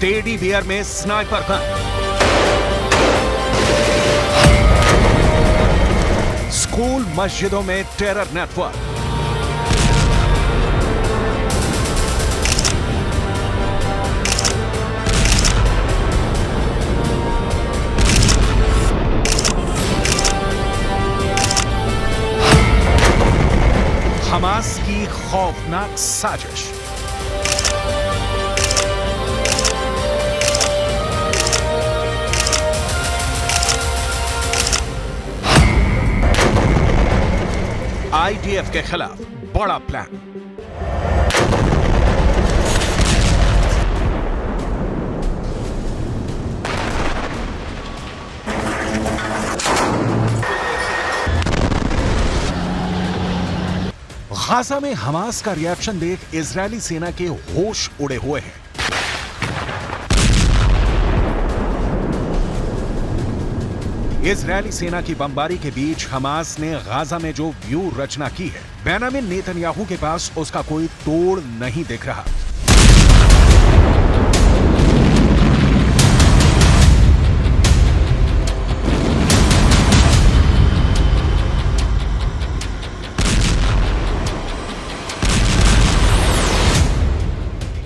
Teddy bear में sniper gun, school मस्जिदों में टेरर नेटवर्क, हमास की खौफनाक साजिश। आईडीएफ के खिलाफ बड़ा प्लान। गाजा में हमास का रिएक्शन देख इजरायली सेना के होश उड़े हुए हैं। इजरायली सेना की बमबारी के बीच हमास ने गाजा में जो व्यू रचना की है, बेंजामिन नेतन्याहू के पास उसका कोई तोड़ नहीं दिख रहा।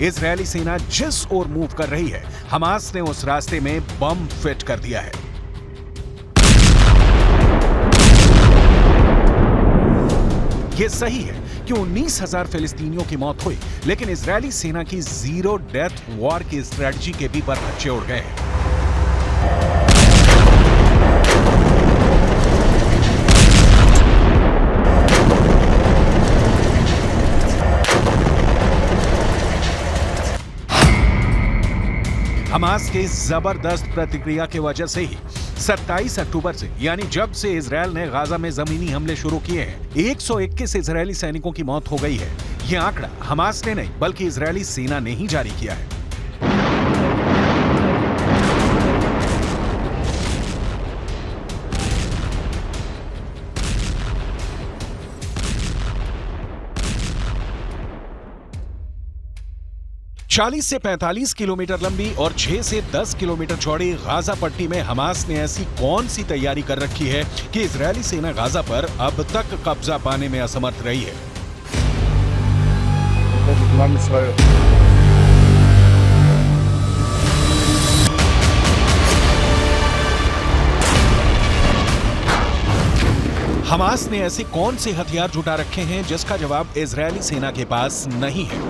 इजरायली सेना जिस ओर मूव कर रही है, हमास ने उस रास्ते में बम फिट कर दिया है। यह सही है कि 19,000 फिलिस्तीनियों की मौत हुई, लेकिन इजरायली सेना की जीरो डेथ वॉर की स्ट्रेटजी के भी परखच्चे उड़ गए हैं। हमास के जबरदस्त प्रतिक्रिया की वजह से ही 27 अक्टूबर से, यानी जब से इजरायल ने गाजा में जमीनी हमले शुरू किए हैं, 121 इजरायली सैनिकों की मौत हो गई है। यह आंकड़ा हमास ने नहीं बल्कि इजरायली सेना ने ही जारी किया है। चालीस से 45 किलोमीटर लंबी और 6 से 10 किलोमीटर चौड़ी गाजा पट्टी में हमास ने ऐसी कौन सी तैयारी कर रखी है कि इजरायली सेना गाजा पर अब तक कब्जा पाने में असमर्थ रही है। हमास ने ऐसे कौन से हथियार जुटा रखे हैं जिसका जवाब इजरायली सेना के पास नहीं है।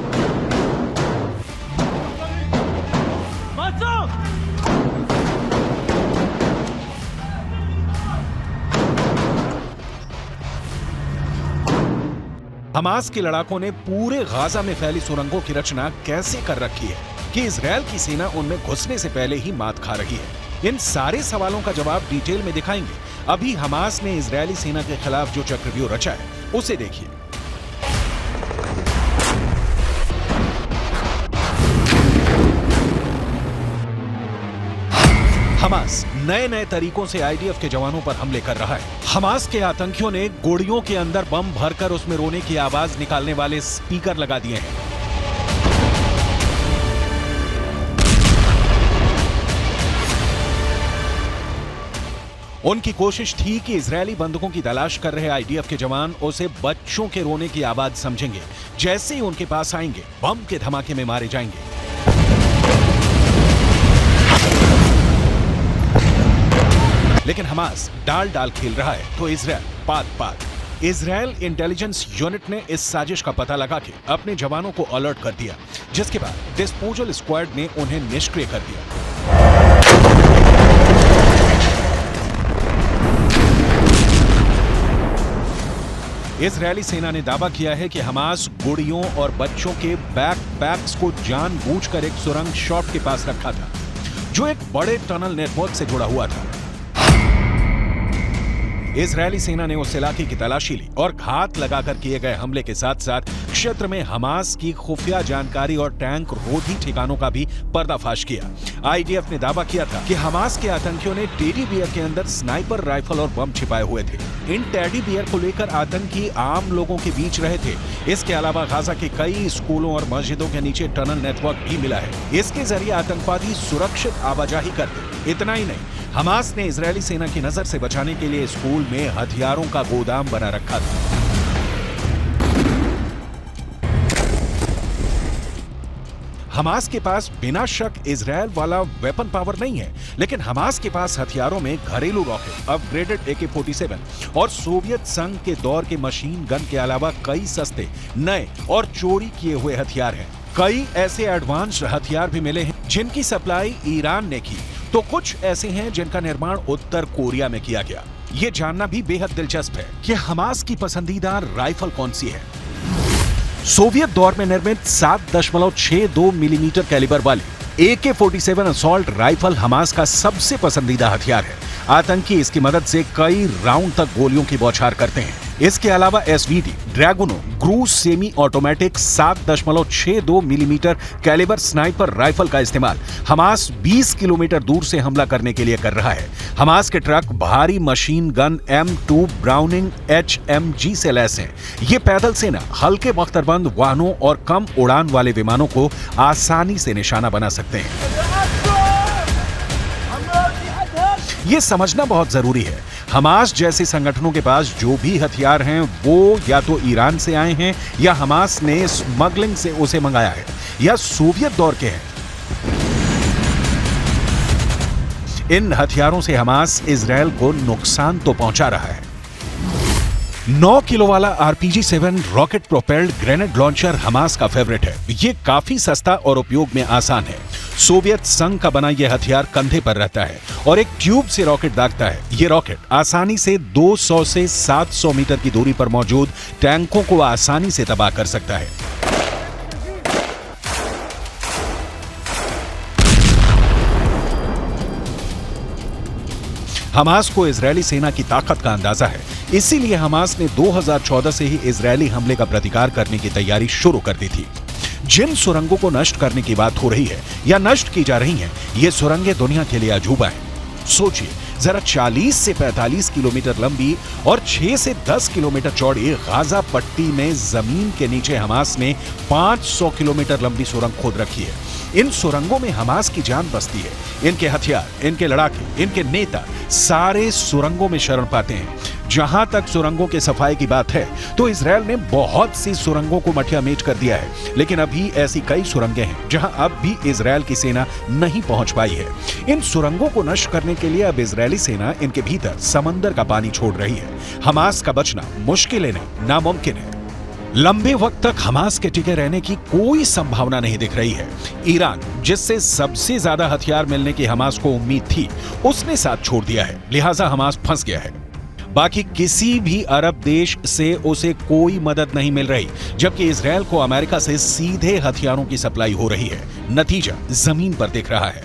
हमास के लड़ाकों ने पूरे गाजा में फैली सुरंगों की रचना कैसे कर रखी है कि इजरायल की सेना उनमें घुसने से पहले ही मात खा रही है। इन सारे सवालों का जवाब डिटेल में दिखाएंगे। अभी हमास ने इजरायली सेना के खिलाफ जो चक्रव्यूह रचा है, उसे देखिए। हमास नए तरीकों से आईडीएफ के जवानों पर हमले कर रहा है। हमास के आतंकियों ने गोलियों के अंदर बम भरकर उसमें रोने की आवाज निकालने वाले स्पीकर लगा दिए हैं। उनकी कोशिश थी कि इजरायली बंदूकों की तलाश कर रहे आईडीएफ के जवान उसे बच्चों के रोने की आवाज समझेंगे। जैसे ही उनके पास आएंगे, बम के धमाके में मारे जाएंगे। लेकिन हमास डाल डाल खेल रहा है तो इजरायल पात पात। इजरायल इंटेलिजेंस यूनिट ने इस साजिश का पता लगा के अपने जवानों को अलर्ट कर दिया, जिसके बाद डिस्पोजल स्क्वाड ने उन्हें निष्क्रिय कर दिया। इजरायली सेना ने दावा किया है कि हमास गुड़ियों और बच्चों के बैकपैक्स को जानबूझकर एक सुरंग शॉप के पास रखा था, जो एक बड़े टनल नेटवर्क से जुड़ा हुआ था। इजरायली सेना ने उस इलाके की तलाशी ली और घात लगाकर किए गए हमले के साथ साथ क्षेत्र में हमास की खुफिया जानकारी और टैंक रोधी ठिकानों का भी पर्दाफाश किया। आईडीएफ ने दावा किया था कि हमास के आतंकियों ने टेडी बियर के अंदर स्नाइपर राइफल और बम छिपाए हुए थे। इन टेडी बियर को लेकर आतंकी आम लोगों के बीच रहे थे। इसके अलावा गाजा के कई स्कूलों और मस्जिदों के नीचे टनल नेटवर्क भी मिला है। इसके जरिए आतंकवादी सुरक्षित आवाजाही करते। इतना ही नहीं, हमास ने इजरायली सेना की नजर से बचाने के लिए स्कूल में हथियारों का गोदाम बना रखा था। हमास के पास बिना शक इजरायल वाला वेपन पावर नहीं है, लेकिन हमास के पास हथियारों में घरेलू रॉकेट, अपग्रेडेड AK-47 और सोवियत संघ के दौर के मशीन गन के अलावा कई सस्ते, नए और चोरी किए हुए हथियार हैं। कई ऐसे एडवांस्ड हथियार भी मिले हैं जिनकी सप्लाई ईरान ने की, तो कुछ ऐसे हैं जिनका निर्माण उत्तर कोरिया में किया गया। ये जानना भी बेहद दिलचस्प है कि हमास की पसंदीदा राइफल कौन सी है। सोवियत दौर में निर्मित 7.62 मिलीमीटर कैलिबर वाली AK-47 असॉल्ट राइफल हमास का सबसे पसंदीदा हथियार है। आतंकी इसकी मदद से कई राउंड तक गोलियों की बौछार करते हैं। इसके अलावा SVD, ड्रैगुनो, क्रूज semi automatic 7.62 millimetre calibre sniper rifle का इस्तेमाल हमास 20 किलोमीटर दूर से हमला करने के लिए कर रहा है। हमास के ट्रक भारी machine gun M2 browning HMG से लैस हैं। ये पैदल सेना हल्के बख्तरबंद वाहनों और कम उड़ान वाले विमानों को आसानी से निशाना बना सकते हैं। ये समझना बहुत जरूरी है, हमास जैसे संगठनों के पास जो भी हथियार हैं वो या तो ईरान से आए हैं या हमास ने स्मगलिंग से उसे मंगाया है या सोवियत दौर के हैं। इन हथियारों से हमास इजरायल को नुकसान तो पहुंचा रहा है। 9 किलो वाला RPG-7 rocket propelled grenade launcher Hamas का फेवरेट है। ये काफी सस्ता और उपयोग में आसान है। सोवियत संघ का बना यह हथियार कंधे पर रहता है और एक ट्यूब से रॉकेट दागता है। ये रॉकेट आसानी से 200 से 700 मीटर की दूरी पर मौजूद टैंकों को आसानी से तबाह कर सकता है। हमास को इजरायली सेना की ताकत का अंदाजा है, इसीलिए हमास ने 2014 से ही इजरायली हमले का प्रतिकार करने की तैयारी शुरू कर दी थी। जिन सुरंगों को नष्ट करने की बात हो रही है या नष्ट की जा रही हैं, ये सुरंगें दुनिया के लिए अजूबा हैं। सोचिए जरा, 40 से 45 किलोमीटर लंबी और 6 से 10 किलोमीटर चौड़ी गाजा पट्टी में जमीन के नीचे हमास ने 500 किलोमीटर लंबी सुरंग खोद रखी है। इन सुरंगों में हमास की जान बसती है। इनके हथियार, इनके लड़ाके, इनके नेता सारे सुरंगों में शरण पाते हैं। जहां तक सुरंगों के सफाई की बात है तो इजरायल ने बहुत सी सुरंगों को मटिया मेट कर दिया है, लेकिन अभी ऐसी कई सुरंगें हैं जहां अब भी इजरायल की सेना नहीं पहुंच पाई है। इन सुरंगों को नष्ट करने के लिए अब इजरायली सेना इनके भीतर समंदर का पानी छोड़ रही है। हमास का बचना मुश्किल नहीं, नामुमकिन है। लंबे वक्त तक हमास के टिके रहने की कोई संभावना नहीं दिख रही है। ईरान, जिससे सबसे ज्यादा हथियार मिलने की हमास को उम्मीद थी, उसने साथ छोड़ दिया है, लिहाजा हमास फंस गया है। बाकी किसी भी अरब देश से उसे कोई मदद नहीं मिल रही, जबकि इजरायल को अमेरिका से सीधे हथियारों की सप्लाई हो रही है। नतीजा जमीन पर दिख रहा है।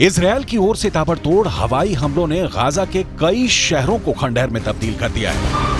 इजरायल की ओर से ताबड़तोड़ हवाई हमलों ने गाजा के कई शहरों को खंडहर में तब्दील कर दिया है।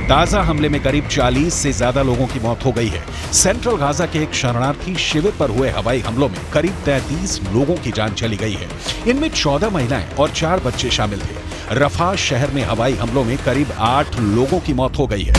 ताजा हमले में करीब 40 से ज्यादा लोगों की मौत हो गई है। सेंट्रल गाजा के एक शरणार्थी शिविर पर हुए हवाई हमलों में करीब 33 लोगों की जान चली गई है। इनमें 14 महिलाएं और 4 बच्चे शामिल थे। रफा शहर में हवाई हमलों में करीब 8 लोगों की मौत हो गई है।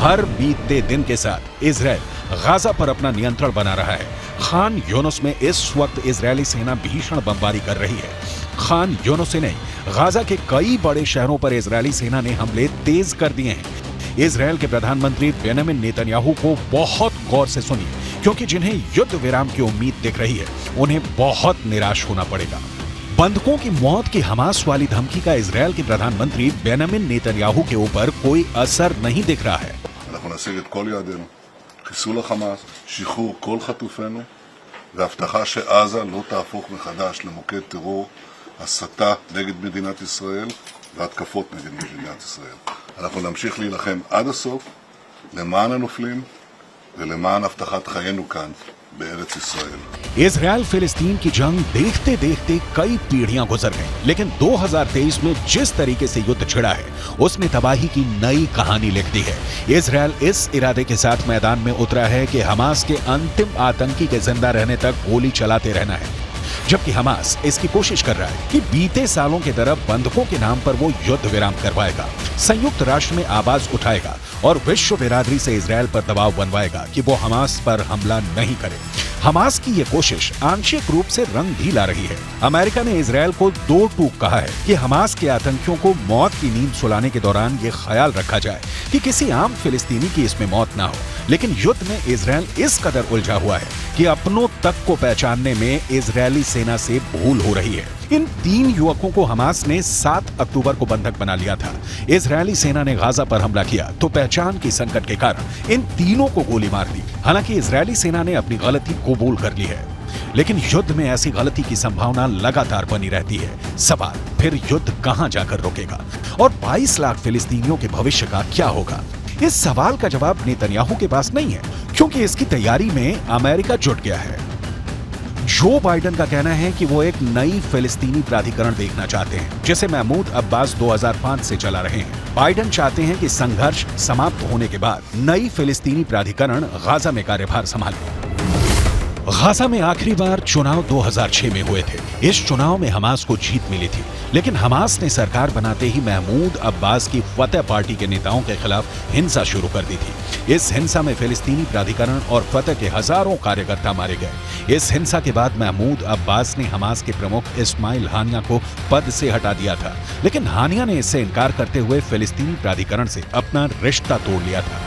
हर बीतते दिन के साथ इजराइल गाजा पर अपना नियंत्रण बना रहा है। खान यूनुस में इस वक्त इजरायली सेना भीषण बमबारी कर रही है। खान यूनुस ने गाजा के कई बड़े शहरों पर इजरायली सेना ने हमले तेज कर दिए हैं। इजरायल के प्रधानमंत्री बेंजामिन नेतन्याहू को बहुत गौर से सुनिए, क्योंकि जिन्हें युद्ध विराम की उम्मीद दिख रही है उन्हें बहुत निराश होना पड़ेगा। बंधकों की मौत की हमास वाली धमकी का इजरायल के प्रधानमंत्री बेंजामिन नेतन्याहू के ऊपर कोई असर नहीं दिख रहा है। אנחנו נשיג את כל יעדינו, חיסול החמאס, שחרור כל חטופינו, והבטחה שעזה לא תהפוך מחדש למוקד טרור, הסתה נגד מדינת ישראל והתקפות נגד מדינת ישראל. אנחנו נמשיך להילחם עד הסוף למען הנופלים ולמען הבטחת חיינו כאן בארץ ישראל. इजरायल फिलिस्तीन की जंग देखते देखते कई पीढ़ियां गुजर गईं, लेकिन 2023 में जिस तरीके से युद्ध छिड़ा है उसने तबाही की नई कहानी लिख दी है। इजरायल इस इरादे के साथ मैदान में उतरा है कि हमास के अंतिम आतंकी के जिंदा रहने तक गोली चलाते रहना है, जबकि हमास इसकी कोशिश कर रहा है कि बीते सालों की तरह बंधकों के नाम पर वो युद्ध विराम करवाएगा, संयुक्त राष्ट्र में आवाज उठाएगा और विश्व बिरादरी से इजरायल पर दबाव बनवाएगा कि वो हमास पर हमला नहीं करे। हमास की ये कोशिश आंशिक रूप से रंग भी ला रही है। अमेरिका ने इजरायल को दो टूक कहा है कि हमास के आतंकियों को मौत की नींद सुलाने के दौरान ये ख्याल रखा जाए कि किसी आम फिलिस्तीनी की इसमें मौत ना हो। लेकिन युद्ध में इजरायल इस कदर उलझा हुआ है कि अपनों तक को पहचानने में इजरायली सेना से भूल हो रही है। इन 3 युवकों को हमास ने 7 अक्टूबर को बंधक बना लिया था। इजरायली सेना ने गाजा पर हमला किया तो पहचान की संकट के कारण इन तीनों को गोली मार दी। हालांकि इजरायली सेना ने अपनी गलती कबूल कर ली है, लेकिन युद्ध में ऐसी गलती की संभावना लगातार बनी रहती है। सवाल फिर युद्ध कहां जाकर रुकेगा और 22 लाख फिलिस्तीनियों के भविष्य का क्या होगा? इस सवाल का जवाब नेतन्याहू के पास नहीं है, क्योंकि इसकी तैयारी में अमेरिका जुट गया है। जो बाइडेन का कहना है कि वो एक नई फिलिस्तीनी प्राधिकरण देखना चाहते हैं, जिसे महमूद अब्बास 2005 से चला रहे हैं। बाइडेन चाहते हैं कि संघर्ष समाप्त होने के बाद नई फिलिस्तीनी प्राधिकरण गाजा में कार्यभार संभाले। गाजा में आखिरी बार चुनाव 2006 में हुए थे। इस चुनाव में हमास को जीत मिली थी, लेकिन हमास ने सरकार बनाते ही महमूद अब्बास की फतह पार्टी के नेताओं के खिलाफ हिंसा शुरू कर दी थी। इस हिंसा में फिलिस्तीनी प्राधिकरण और फतह के हजारों कार्यकर्ता मारे गए। इस हिंसा के बाद महमूद अब्बास ने हमास के प्रमुख इस्माइल हानिया को पद से हटा दिया था, लेकिन हानिया ने इससे इनकार करते हुए फिलिस्तीनी प्राधिकरण से अपना रिश्ता तोड़ लिया था।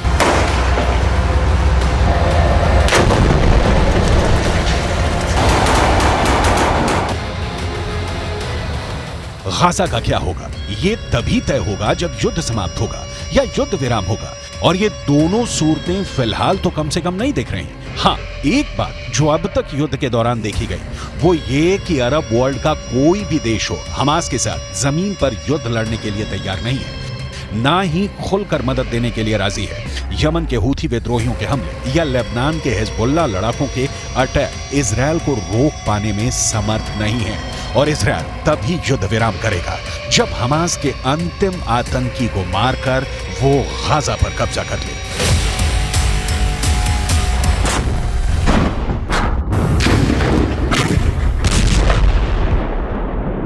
गाजा का क्या होगा? ये तभी तय होगा जब युद्ध समाप्त होगा या युद्ध विराम होगा, और ये दोनों सूरतें फिलहाल तो कम से कम नहीं दिख रही हैं। हाँ, एक बात जो अब तक युद्ध के दौरान देखी गई वो ये कि अरब वर्ल्ड का कोई भी देश हो हमास के साथ जमीन पर युद्ध लड़ने के लिए तैयार नहीं है, ना ही खुलकर मदद देने के लिए राजी है। यमन के हूथी विद्रोहियों के हमले या लेबनान के हिजबुल्लाह लड़ाकों के अटैक इजरायल को रोक पाने में समर्थ नहीं है, और इजरायल तभी युद्ध विराम करेगा जब हमास के अंतिम आतंकी को मारकर वो गाजा पर कब्जा कर ले।